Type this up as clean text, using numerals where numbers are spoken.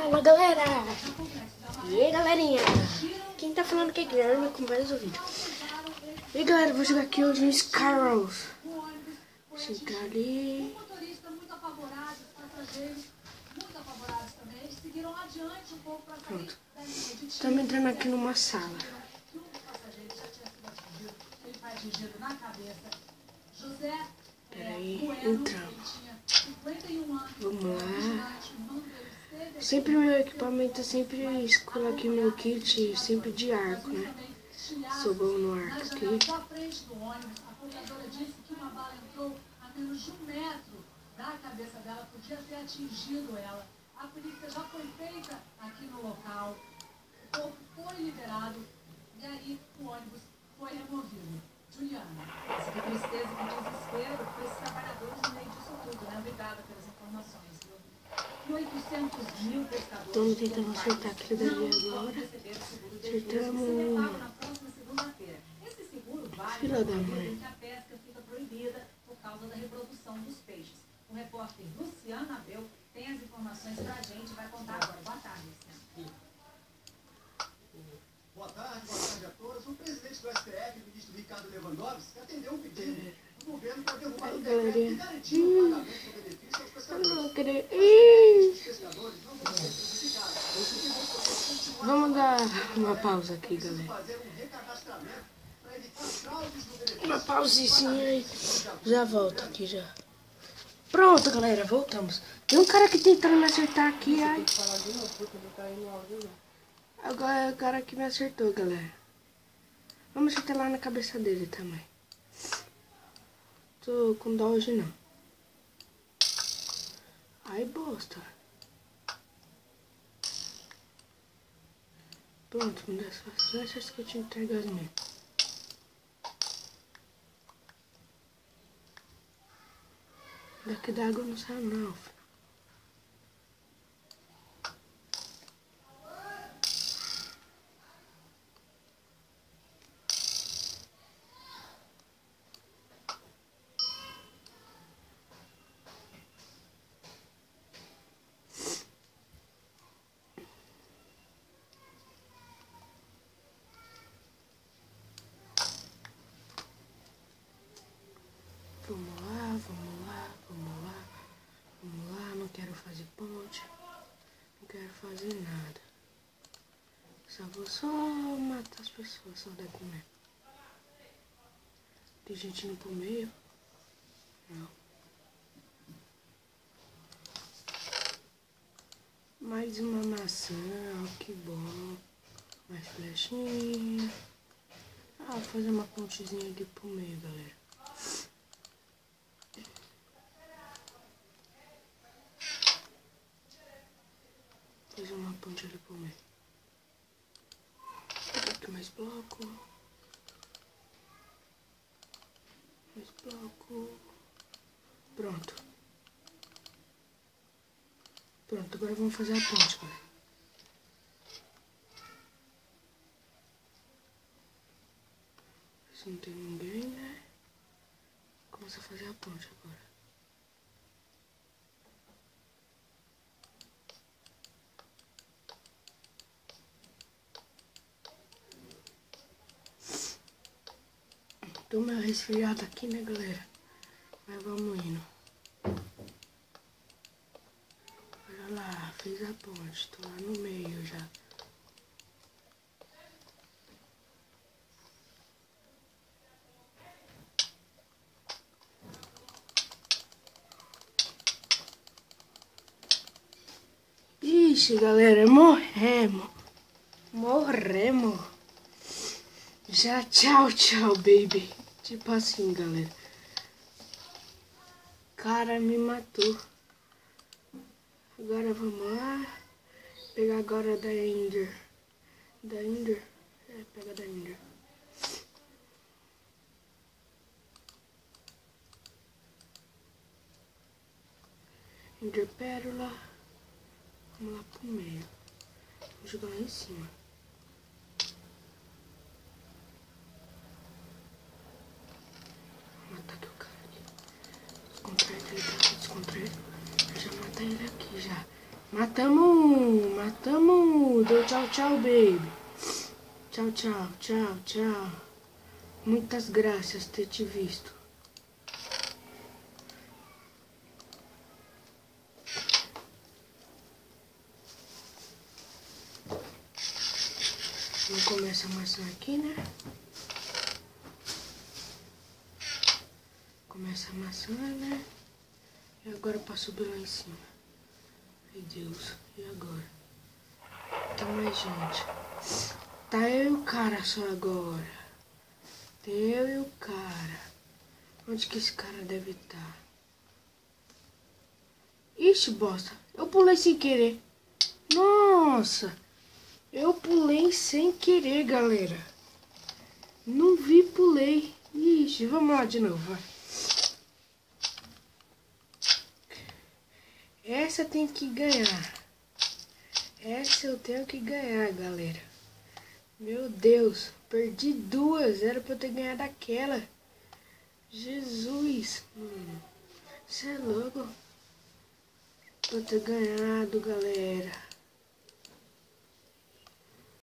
Fala galera! E aí galerinha? Quem tá falando que é Guilherme com vários ouvidos. E aí galera, vou jogar aqui hoje no Skyros. Deixa eu entrar ali. Pronto. Estamos entrando aqui numa sala. Peraí, entramos. Vamos lá. Sempre meu equipamento é sempre escuro aqui, meu kit sempre de arco, né? Sou bom no arco aqui. Da cabeça dela podia ter atingido ela. A perícia já foi feita aqui no local. O corpo foi liberado e aí o ônibus foi removido. Juliana, que tristeza, que desespero para esses trabalhadores no meio disso tudo, né? Obrigada pelas informações, viu? E 800 mil pescadores... Estamos tentando acertar aquilo dali agora. Acertamos... Filha da mãe. A pesca fica proibida por causa da reprodução dos peixes. O repórter Luciano Abel tem as informações pra gente, vai contar agora. Boa tarde, Luciano. Boa tarde a todos. O presidente do STF, o ministro Ricardo Lewandowski, atendeu um pedido do governo para derrubar o decreto que garantia o pagamento do benefício aos pescadores. Os pescadores não vão ser prejudicados. Vamos dar uma pausa aqui, galera. Fazer um recadastramento para evitar fraudes no benefício. Uma pausinha aí. Já volto aqui já. Pronto, galera, voltamos. Tem um cara aqui tentando me acertar aqui, ai. Agora é o cara que me acertou, galera. Vamos acertar lá na cabeça dele também. Tô com dó hoje não. Ai, bosta. Pronto, me dá só essas que eu te entrego as minhas. Daqui da água não sai não, filho. Vamos lá, vamos lá, vamos lá. Vamos lá, não quero fazer ponte. Não quero fazer nada. Só vou só matar as pessoas, só daqui mesmo. Tem gente indo pro meio? Não. Mais uma maçã, ó, que bom. Mais flechinha. Ah, vou fazer uma pontezinha aqui pro meio, galera. Fazer uma ponte ali pro meio. Aqui mais bloco. Mais bloco. Pronto. Pronto, agora vamos fazer a ponte, galera. Se não tem ninguém, né? Começa a fazer a ponte agora. Tô meio resfriado aqui, né, galera? Mas vamos indo. Olha lá, fiz a ponte. Tô lá no meio já. Ixi, galera, morremos. Morremos. Já tchau, tchau, baby. Tipo assim, galera. Cara, me matou. Agora vamos lá. Pegar agora da Ender. Da Ender? É, pega da Ender. Ender Pérola. Vamos lá pro meio. Vou jogar lá em cima. Vou matar aqui o cara aqui. Descontrai, ele tá aqui, descontrai. Já matar ele aqui já. Matamos um. Deu tchau, tchau, baby. Tchau, tchau, tchau, tchau. Muitas graças ter te visto. Vamos começar a maçã aqui, né? Começa a maçã, né? E agora pra subir lá em cima. Ai, Deus. E agora? Tá mais gente. Tá eu e o cara só agora. Tem eu e o cara. Onde que esse cara deve estar? Ixi, bosta. Eu pulei sem querer. Nossa. Eu pulei sem querer, galera. Não vi, pulei. Ixi, vamos lá de novo, vai. Essa tem que ganhar. Essa eu tenho que ganhar, galera. Meu Deus, perdi duas. Era pra eu ter ganhado aquela. Jesus, mano. Você é louco. Pra eu ter ganhado, galera.